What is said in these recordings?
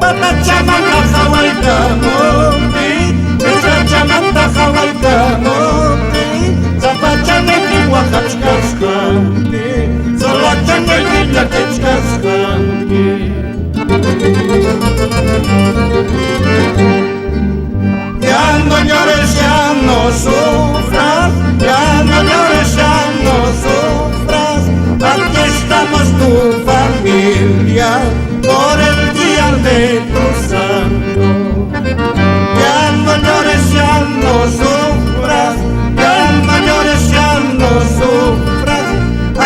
Patachamanta Hawaika Mopi, Patachamanta Hawaika Mopi, Zapachaneki Wakachkaskanki, Zolachaneki Lakechkaskanki. Ya no llores, ya no sufras, ya no llores, ya no sufras, aquí estamos tu familia, por el día de tu santo. Ya no llores, ya no sufras, ya no llores, ya no sufras,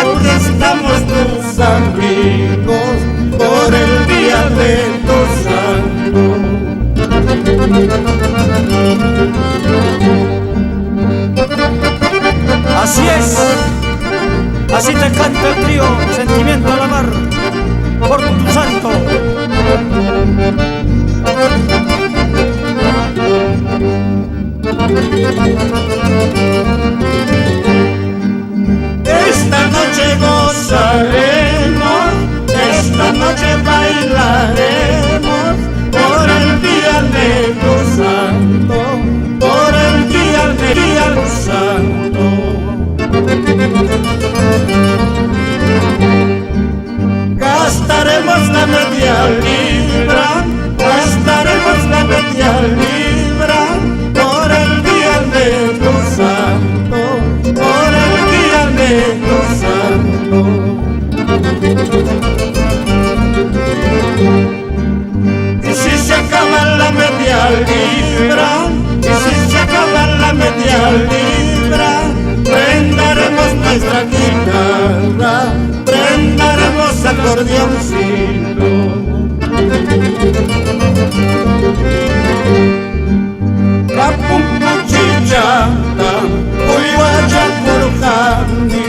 aquí estamos tus amigos, por el día de tu santo. Así es, así te canta el trío Sentimiento a la Mar, por tu santo. Esta noche gozaremos, esta noche bailaremos, por el día de tu santo, por el día de tu santo. Gastaremos la media libra, gastaremos la media libra, por el día de tu santo, por el día de tu santo. Y si se acaba la media libra, y si se acaba la media libra, prendaremos nuestra guitarra, prendaremos acordeoncito. Kapumpuchichata, Uyhuachapurjani,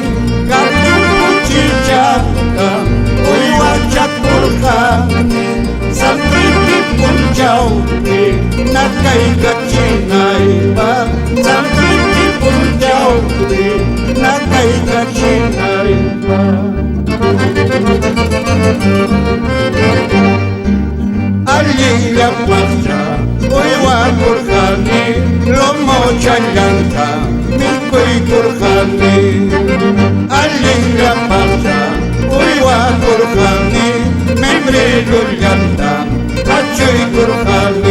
Kapumpuchichata, Uyhuachapurjani, Sampriti punchauti, Nakaikachinaipa, Sampriti punchauti, Nakaikachinaipa. Alliya pascha, Uyhuapurjani, Lomo changanta, Mikuy Kurjani. Alliya pascha, Uyhuapurjani, Membrillo llanta, Kachuy Kurjani.